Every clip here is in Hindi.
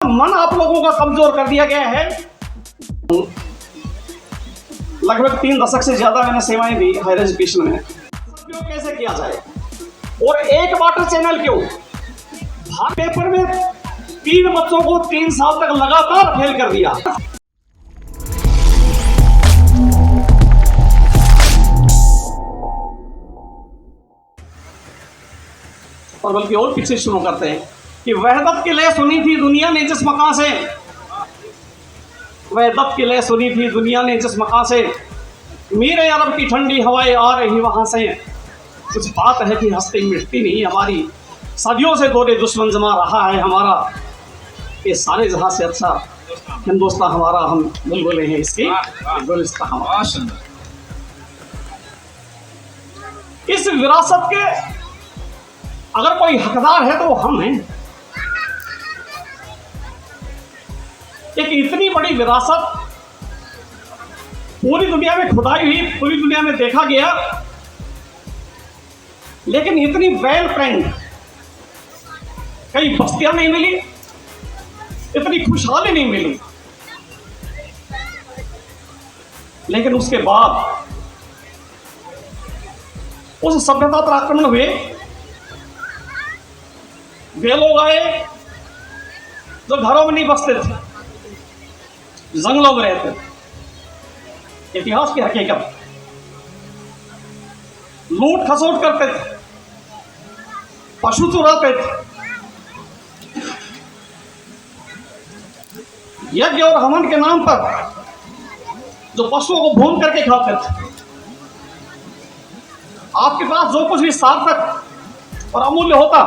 मन आप लोगों का कमजोर कर दिया गया है। लगभग 3 दशक से ज्यादा मैंने सेवाएं दी हायर एजुकेशन में। उपयोग कैसे किया जाए और एक वाटर चैनल क्यों? पेपर में 3 बच्चों को 3 साल तक लगातार फेल कर दिया और बल्कि और पीछे शुरू करते हैं कि वहदत की लय सुनी थी दुनिया ने जिस मकान से, वहदत की लय सुनी थी दुनिया ने जिस मकान से, मेरे अरब की ठंडी हवाएं आ रही वहां से। कुछ बात है कि हस्ती मिटती नहीं हमारी, सदियों से दौरे दुश्मन जमा रहा है हमारा। ये सारे जहां से अच्छा हिंदुस्तान हमारा, हम बुलबुलें हैं इसकी गुलिस्तान हमारा। इस विरासत के अगर कोई हकदार है तो वो हम हैं। एक इतनी बड़ी विरासत पूरी दुनिया में खुदाई हुई, पूरी दुनिया में देखा गया, लेकिन इतनी वेल प्लान्ड कई बस्तियां नहीं मिली, इतनी खुशहाली नहीं मिली। लेकिन उसके बाद उस सभ्यता पर आक्रमण हुए, वे लोग आए जो घरों में नहीं बसते थे, जंगलों में रहते थे। इतिहास की हकीकत, लूट खसोट करते थे, पशु चुराते थे, यज्ञ और हवन के नाम पर जो पशुओं को भून करके खाते थे। आपके पास जो कुछ भी सार्थक और अमूल्य होता,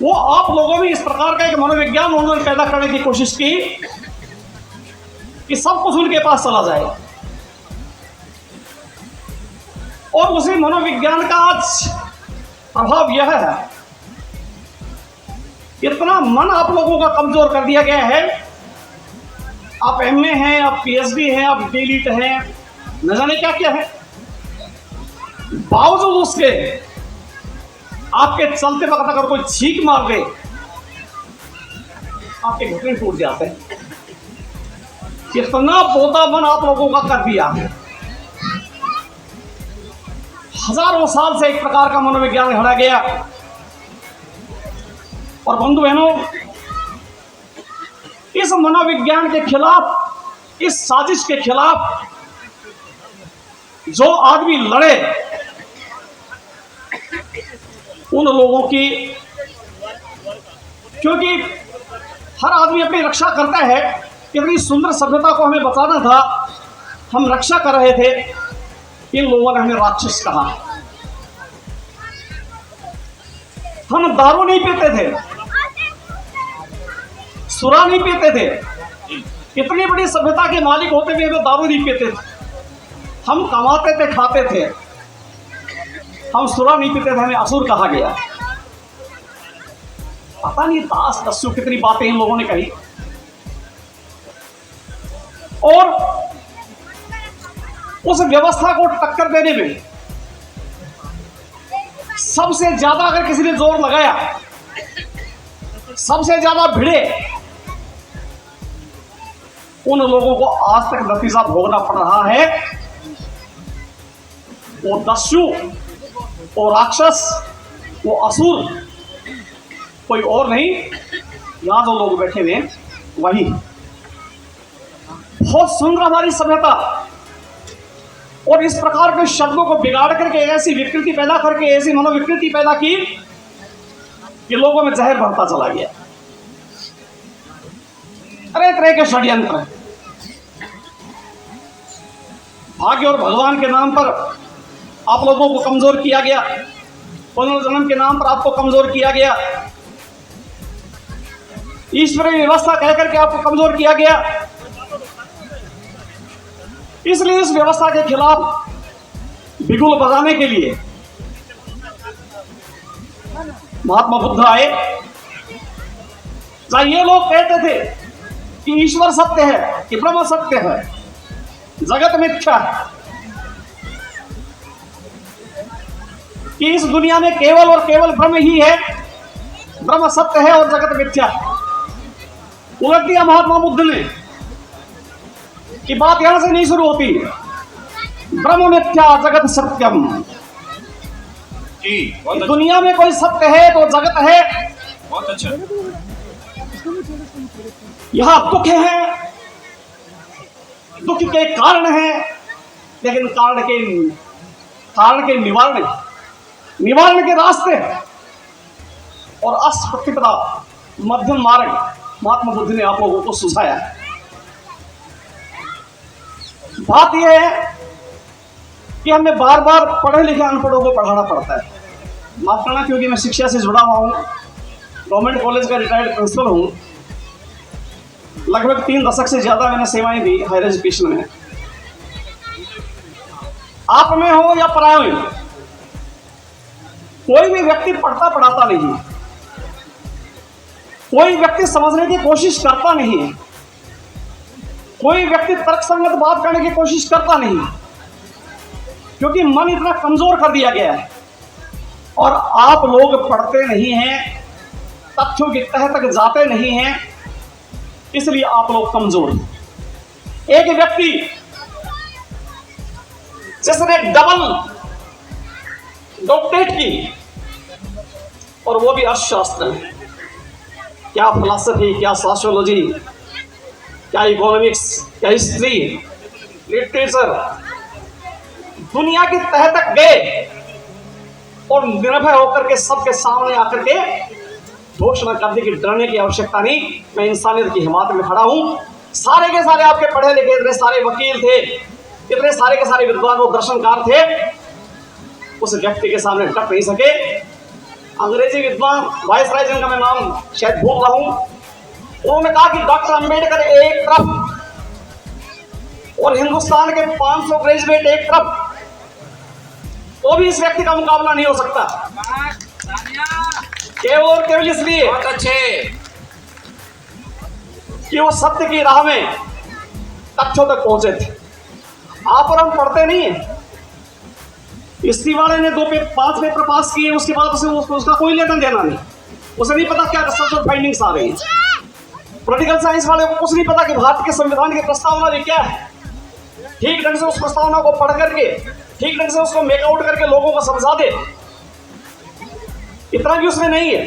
वो आप लोगों में इस प्रकार का एक मनोविज्ञान उन्होंने पैदा करने की कोशिश की कि सब कुछ उनके पास चला जाए। और उसी मनोविज्ञान का आज प्रभाव यह है, इतना मन आप लोगों का कमजोर कर दिया गया है। आप एमए हैं, आप पीएचडी हैं, आप डीलिट हैं, न जाने क्या क्या है, बावजूद उसके आपके चलते वक्त अगर कोई छींक मार दे, आपके घुटने टूट जाते हैं। इतना बोधा मन आप लोगों का कर दिया है। हजारों साल से एक प्रकार का मनोविज्ञान घड़ा गया। और बंधु बहनों, इस मनोविज्ञान के खिलाफ, इस साजिश के खिलाफ जो आदमी लड़े, उन लोगों की, क्योंकि हर आदमी अपनी रक्षा करता है, इतनी सुंदर सभ्यता को हमें बचाना था, हम रक्षा कर रहे थे, इन लोगों ने हमें राक्षस कहा। हम दारू नहीं पीते थे, सुरा नहीं पीते थे, इतनी बड़ी सभ्यता के मालिक होते हुए हमें दारू नहीं पीते थे। हम कमाते थे, खाते थे, हम सुरा नहीं पीते थे, हमें असुर कहा गया। पता नहीं दास दस्यु कितनी बातें इन लोगों ने कही। और उस व्यवस्था को टक्कर देने में सबसे ज्यादा अगर किसी ने जोर लगाया, सबसे ज्यादा भिड़े, उन लोगों को आज तक नतीजा भोगना पड़ रहा है। वो दस्यु, वो राक्षस, वो असुर कोई और नहीं, यहां जो लोग बैठे हुए वही। बहुत सुंदर हमारी सभ्यता, और इस प्रकार के शब्दों को बिगाड़ करके ऐसी विकृति पैदा करके, ऐसी मनोविकृति पैदा की कि लोगों में जहर बढ़ता चला गया। तरह तरह के षड्यंत्र, भाग्य और भगवान के नाम पर आप लोगों को कमजोर किया गया, पुनर्जन्म के नाम पर आपको कमजोर किया गया, ईश्वरीय व्यवस्था कहकर के आपको कमजोर किया गया। इसलिए इस व्यवस्था के खिलाफ बिगुल बजाने के लिए महात्मा बुद्ध आए। जहां ये लोग कहते थे कि ईश्वर सत्य है, कि ब्रह्म सत्य है, जगत मिथ्या है, कि इस दुनिया में केवल और केवल ब्रह्म ही है, ब्रह्म सत्य है और जगत मिथ्या है। उलट दिया महात्मा बुद्ध ने कि बात यहां से नहीं शुरू होती। ब्रह्म मिथ्या जगत सत्यम। दुनिया में कोई सत्य है तो जगत है। बहुत अच्छा। यहां दुख है, दुख के कारण है, लेकिन कारण के निवारण के रास्ते और अष्टप्रतिपदा मध्यम मार्ग महात्मा बुद्ध ने आप लोगों को सुझाया। बात यह है कि हमें बार बार पढ़े लिखे अनपढ़ों को पढ़ाना पड़ता है। माफ करना, क्योंकि मैं शिक्षा से जुड़ा हुआ हूं, गवर्नमेंट कॉलेज का रिटायर्ड प्रिंसिपल हूं। लगभग 3 दशक से ज्यादा मैंने सेवाएं दी हायर एजुकेशन में। आप में हो या पराये में, कोई भी व्यक्ति पढ़ता पढ़ाता नहीं, कोई व्यक्ति समझने की कोशिश करता नहीं, कोई व्यक्ति तर्कसंगत बात करने की कोशिश करता नहीं, क्योंकि मन इतना कमजोर कर दिया गया है। और आप लोग पढ़ते नहीं हैं, तथ्यों की तह तक जाते नहीं हैं, इसलिए आप लोग कमजोर हैं। एक व्यक्ति जिसने डबल डॉक्टरेट की, और वो भी अर्थशास्त्र में, क्या फिलॉसफी, क्या सोशियोलॉजी, क्या इकोनॉमिक्स, क्या हिस्ट्री, लिटरेचर, दुनिया की तह तक गए और निर्भय होकर के सबके सामने आकर के घोषणा कर दी कि डरने की आवश्यकता नहीं, मैं इंसानियत की हिमायत में खड़ा हूं। सारे के सारे आपके पढ़े लिखे इतने सारे वकील थे, इतने सारे के सारे विद्वान और दर्शनकार थे, उस व्यक्ति के सामने डट नहीं सके। अंग्रेजी विद्वान वायसराय, जिनका मैं नाम शायद भूल रहा हूं, उन्होंने कहा कि डॉक्टर अंबेडकर एक तरफ और हिंदुस्तान के 500 ग्रेजुएट एक तरफ, तो भी इस व्यक्ति का मुकाबला नहीं हो सकता। केवल और केवल इसलिए बहुत अच्छे कि वो सत्य की राह में तथ्यों तक पहुंचे थे। आप और हम पढ़ते नहीं है। इसी वाले ने 5 पेपर पास किए, उसके बाद उसका कोई लेना देना नहीं, उसे नहीं पता क्या रिसर्च और फाइंडिंग्स आ रही है। पॉलिटिकल साइंस वाले को कुछ नहीं पता कि भारत के संविधान की प्रस्तावना भी क्या है। ठीक ढंग से उस प्रस्तावना को पढ़ करके, ठीक ढंग से उसको मेकआउट करके लोगों को समझा दे, इतना भी उसमें नहीं है।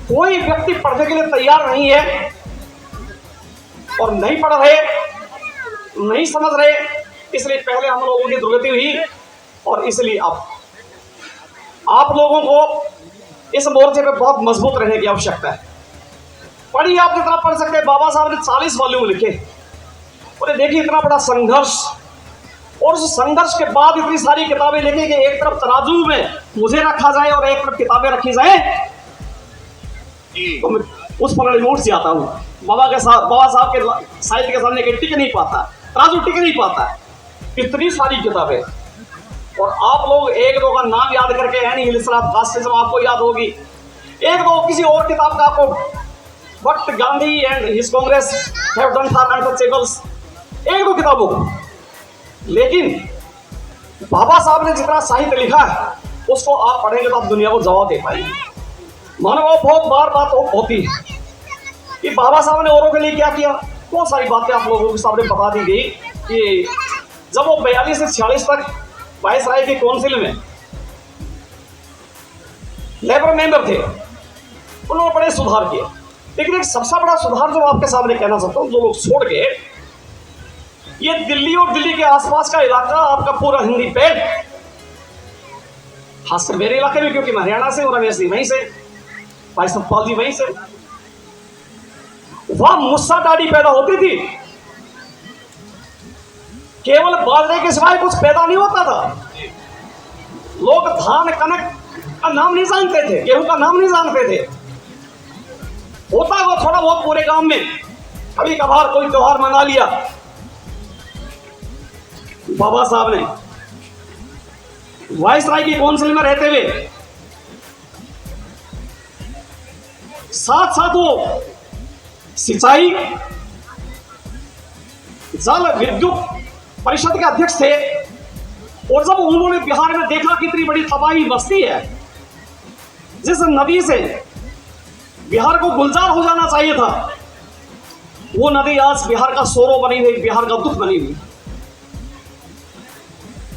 कोई व्यक्ति पढ़ने के लिए तैयार नहीं है, और नहीं पढ़ रहे, नहीं समझ रहे, इसलिए पहले हम लोगों की दुर्गति हुई, और इसलिए आप लोगों को इस मोर्चे पे बहुत मजबूत रहने की आवश्यकता है। पढ़िए, आप जितना पढ़ सकते हैं। बाबा साहब ने 40 वॉल्यूम लिखे, और देखिए इतना बड़ा संघर्ष, और उस संघर्ष के बाद इतनी सारी किताबें लिखी कि एक तरफ तराजू में मुझे रखा जाए और एक तरफ किताबें रखी जाए, तो मैं उस पर रिमोट से आता हूँ। बाबा साहब के साहित्य के सामने टिक नहीं पाता, तराजू टिक नहीं पाता, इतनी सारी किताबें। और आप लोग एक दो का नाम याद करके, एनी हिल्स ऑफ कास्टिज्म आपको याद होगी, एक दो किसी और किताब का आपको, what Gandhi and his Congress have done for untouchables, एक दो किताबों को। लेकिन बाबा साहब ने जितना साहित्य लिखा है, उसको आप पढ़ेंगे तो आप दुनिया को जवाब दे पाएंगे। मानो बहुत बार बात होती है कि बाबा साहब ने औरों के लिए क्या किया। बहुत सारी बातें आप लोगों के सामने बता दी गई कि जब वो 42 से 46 तक वायसराय की काउंसिल में लेबर मेंबर थे, उन्होंने बड़े सुधार किए। लेकिन एक सबसे बड़ा सुधार जो आपके सामने कहना चाहता हूं, जो लोग छोड़ गए, ये दिल्ली और दिल्ली के आसपास का इलाका, आपका पूरा हिंदी पेड़, खासकर मेरे इलाके में, क्योंकि मैं हरियाणा से, और रमेश जी वहीं से, भाई सतपाल जी वहीं से, वहां मुस्सा दाढ़ी पैदा होती थी। केवल बाजरे के सिवाय कुछ पैदा नहीं होता था। लोग धान कनक का नाम नहीं जानते थे, गेहूं का नाम नहीं जानते थे। होता वो थोड़ा बहुत पूरे गांव में, कभी कभार कोई त्योहार मना लिया। बाबा साहब ने वायसराय की काउंसिल में रहते हुए साथ साथ वो सिंचाई, जल विद्युत परिषद के अध्यक्ष थे। और जब उन्होंने बिहार में देखा कितनी बड़ी तबाही बस्ती है, जिस नदी से बिहार को गुलजार हो जाना चाहिए था, वो नदी आज बिहार का सौरव बनी हुई, बिहार का दुख बनी हुई।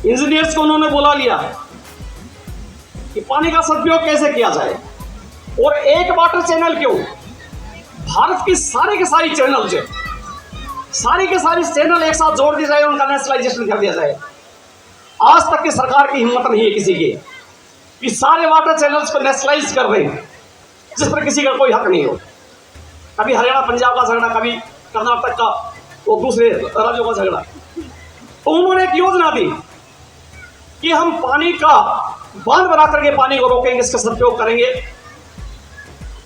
इंजीनियर्स को उन्होंने बुला लिया कि पानी का सदुपयोग कैसे किया जाए, और एक वाटर चैनल क्यों, भारत की सारी के सारी चैनल जो सारी के सारी चैनल एक साथ जोड़ दी जाए, उनका नेशनलाइजेशन कर दिया जाए। आज तक की सरकार की हिम्मत नहीं है किसी की कि सारे वाटर चैनल्स को नेशनलाइज कर दें जिस पर किसी का कोई हक नहीं हो। कभी हरियाणा पंजाब का झगड़ा, कभी कर्नाटक का और दूसरे राज्यों का झगड़ा। तो उन्होंने एक योजना दी कि हम पानी का बांध बना करके पानी को रोकेंगे, इसका सदुपयोग करेंगे,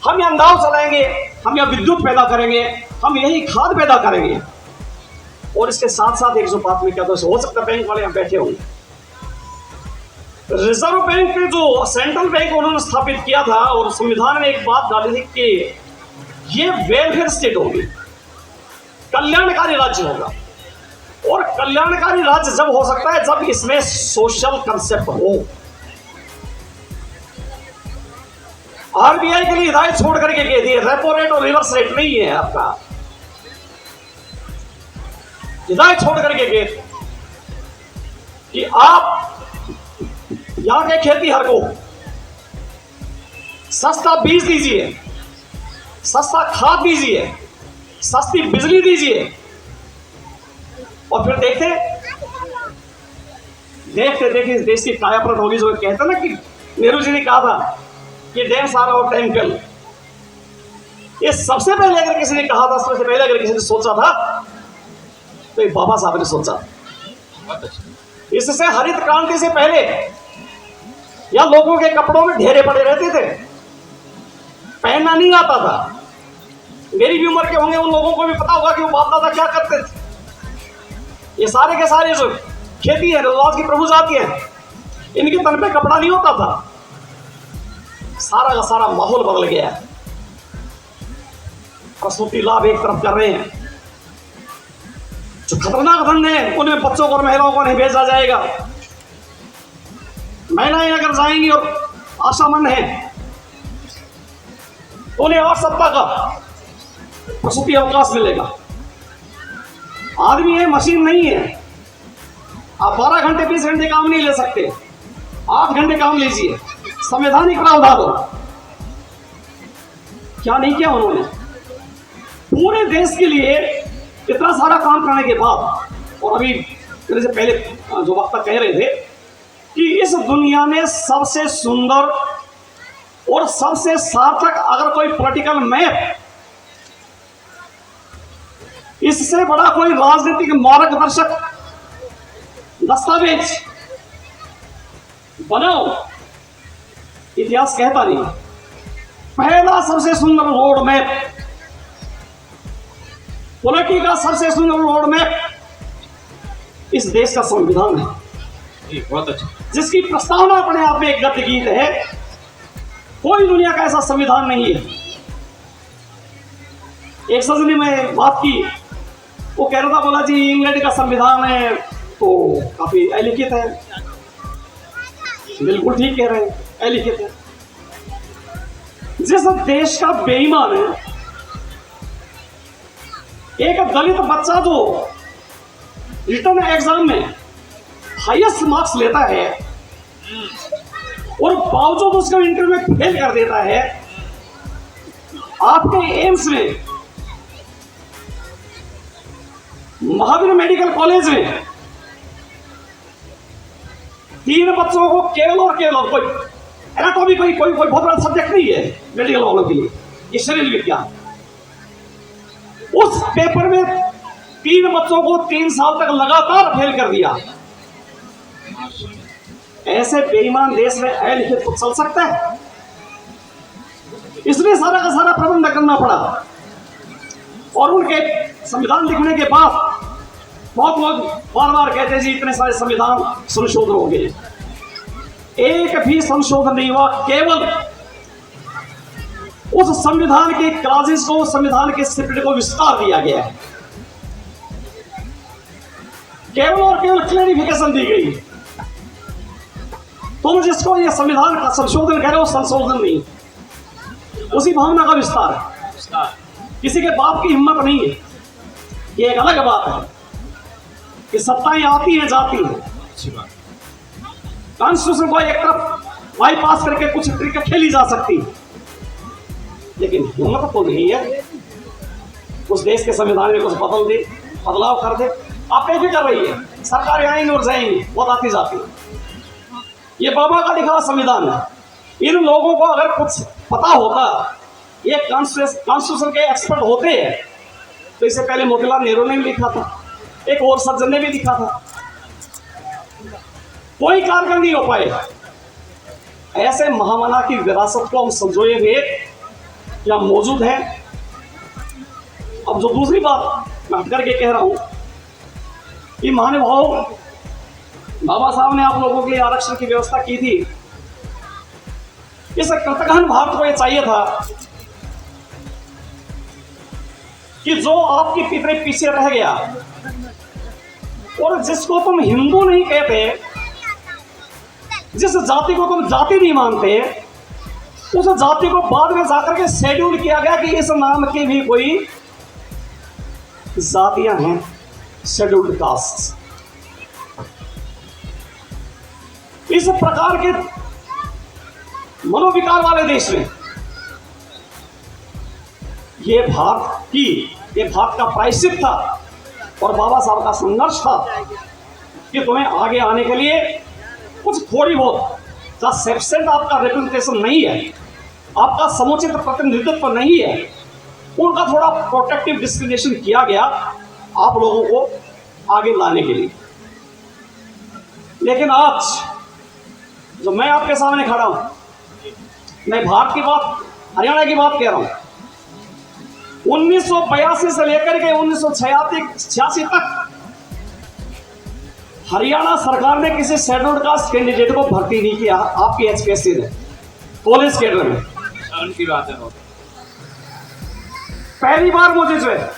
हम यहाँ नाव चलाएंगे, हम यहाँ विद्युत पैदा करेंगे, हम यही खाद पैदा करेंगे। और इसके साथ साथ एक जो बात में क्या, तो हो सकता है बैंक वाले यहाँ बैठे होंगे, रिजर्व बैंक के जो सेंट्रल बैंक उन्होंने स्थापित किया था और संविधान में एक बात डाली थी कि ये वेलफेयर स्टेट होगी, कल्याणकारी राज्य होगा। और कल्याणकारी राज्य जब हो सकता है जब इसमें सोशल कंसेप्ट हो। आरबीआई के लिए हिदायत छोड़ करके कह दी, रेपो रेट और रिवर्स रेट नहीं है आपका, हिदायत छोड़ करके कह कि आप यहां के खेतीहर को सस्ता बीज दीजिए, सस्ता खाद दीजिए, सस्ती बिजली दीजिए, और फिर देखते देखते देश की कायापलट होगी। जो कहते ना कि नेहरू जी ने कहा था कि डैम्स आर आवर टेम्पल, ये सबसे पहले अगर किसी ने कहा था, सबसे पहले अगर किसी ने सोचा था तो ये बाबा साहब ने सोचा। इससे हरित क्रांति से पहले या लोगों के कपड़ों में ढेरे पड़े रहते थे, पहनना नहीं आता था। मेरी भी उम्र के होंगे उन लोगों को भी पता होगा कि वो बाप दादा क्या करते थे। ये सारे के सारे जो खेती है, रोजगार की प्रभु जाति है, इनके तन पे कपड़ा नहीं होता था। सारा का सारा माहौल बदल गया है। प्रसूति लाभ एक तरफ कर रहे हैं, जो खतरनाक धंधे हैं उनमें बच्चों को और महिलाओं को नहीं भेजा जाएगा। महिलाएं अगर जाएंगी और आशामंद हैं तो उन्हें 8 सप्ताह का प्रसूति अवकाश मिलेगा। आदमी है, मशीन नहीं है। आप 12 घंटे 20 घंटे काम नहीं ले सकते, 8 घंटे काम लीजिए। संवैधानिक प्रावधान हो, क्या नहीं किया उन्होंने पूरे देश के लिए इतना सारा काम करने के बाद। और अभी मेरे से पहले जो वक्ता कह रहे थे कि इस दुनिया में सबसे सुंदर और सबसे सार्थक अगर कोई पॉलिटिकल मैप, इससे बड़ा कोई राजनीतिक मार्गदर्शक दस्तावेज बनाओ, इतिहास कहता नहीं। पहला सबसे सुंदर रोड मैप, पॉलिटी का सबसे सुंदर रोड मैप इस देश का संविधान है। बहुत अच्छा। जिसकी प्रस्तावना अपने आप में एक गद्य गीत है। कोई दुनिया का ऐसा संविधान नहीं है। एक सज्जन ने मैं बात की, वो कह रहा था, बोला जी इंग्लैंड का संविधान है तो काफी अलिखित है। बिल्कुल ठीक कह रहे हैं, अलिखित है। जिस देश का बेईमान है, एक दलित बच्चा जो रिटर्न एग्जाम में हाईएस्ट मार्क्स लेता है और बावजूद उसको इंटरव्यू में फेल कर देता है, आपके एम्स में, महावीर मेडिकल कॉलेज में 3 बच्चों को केवल और केवल कोई एनाटॉमी कोई बहुत बड़ा सब्जेक्ट नहीं है मेडिकल वालों के लिए, ये शरीर विज्ञान, उस पेपर में 3 बच्चों को 3 साल तक लगातार फेल कर दिया। ऐसे बेईमान देश में अलिखित कुछ चल सकता है? इसलिए सारा का सारा प्रबंध करना पड़ा। और उनके संविधान लिखने के बाद बहुत लोग बार बार कहते जी इतने सारे संविधान संशोधन हो गए। एक भी संशोधन नहीं हुआ, केवल उस संविधान के क्लासेस को, संविधान के स्पिरिट को विस्तार दिया गया है। केवल और केवल क्लैरिफिकेशन दी गई। तुम जिसको ये संविधान का संशोधन कह रहे हो, संशोधन नहीं, उसी भावना का विस्तार है। किसी के बाप की हिम्मत नहीं है। ये एक अलग बात है कि सत्ताएं आती हैं जाती हैं, कॉन्स्टिट्यूशन को एक तरफ बाईपास करके कुछ क्रिकेट खेली जा सकती है, लेकिन हिम्मत तो नहीं है उस देश के संविधान में कुछ बदलाव कर दे। आप भी कर रही है, सरकारें आएंगी और जाएंगी, बहुत आती जाती है। ये बाबा का लिखा संविधान है। इन लोगों को अगर कुछ पता होता, ये कॉन्स्टिट्यूशन के एक्सपर्ट होते हैं, तो इससे पहले मोतीलाल नेहरू ने भी लिखा था, एक और सज्जन ने भी लिखा था, कोई कारगर नहीं हो पाए। ऐसे महामना की विरासत को हम संजोए हुए या मौजूद है। अब जो दूसरी बात मैं हट करके कह रहा हूं कि महानुभाव बाबा साहब ने आप लोगों के लिए आरक्षण की व्यवस्था की थी। इस कृतघ्न भारत को यह चाहिए था कि जो आपकी पितरे पीछे रह गया और जिसको तुम हिंदू नहीं कहते, जिस जाति को तुम जाति नहीं मानते, उस जाति को बाद में जाकर के शेड्यूल किया गया कि इस नाम की भी कोई जातियां हैं, शेड्यूल्ड कास्ट। इस प्रकार के मनोविकार वाले देश में ये भारत का प्रायश्चित था और बाबा साहब का संघर्ष था कि तुम्हें आगे आने के लिए कुछ थोड़ी बहुत, का सफिशिएंट आपका रिप्रेजेंटेशन नहीं है, आपका समुचित प्रतिनिधित्व नहीं है, उनका थोड़ा प्रोटेक्टिव डिस्क्रिमिनेशन किया गया आप लोगों को आगे लाने के लिए। लेकिन आज जो मैं आपके सामने खड़ा हूं, मैं भारत की बात, हरियाणा की बात कह रहा हूं। 1982 से लेकर के 1986 तक हरियाणा सरकार ने किसी शेड्यूल्ड कास्ट कैंडिडेट को भर्ती नहीं किया आपकी एचपीएससी ने, कॉलेज कैडर में। की बात है, पहली बार मुझे जो है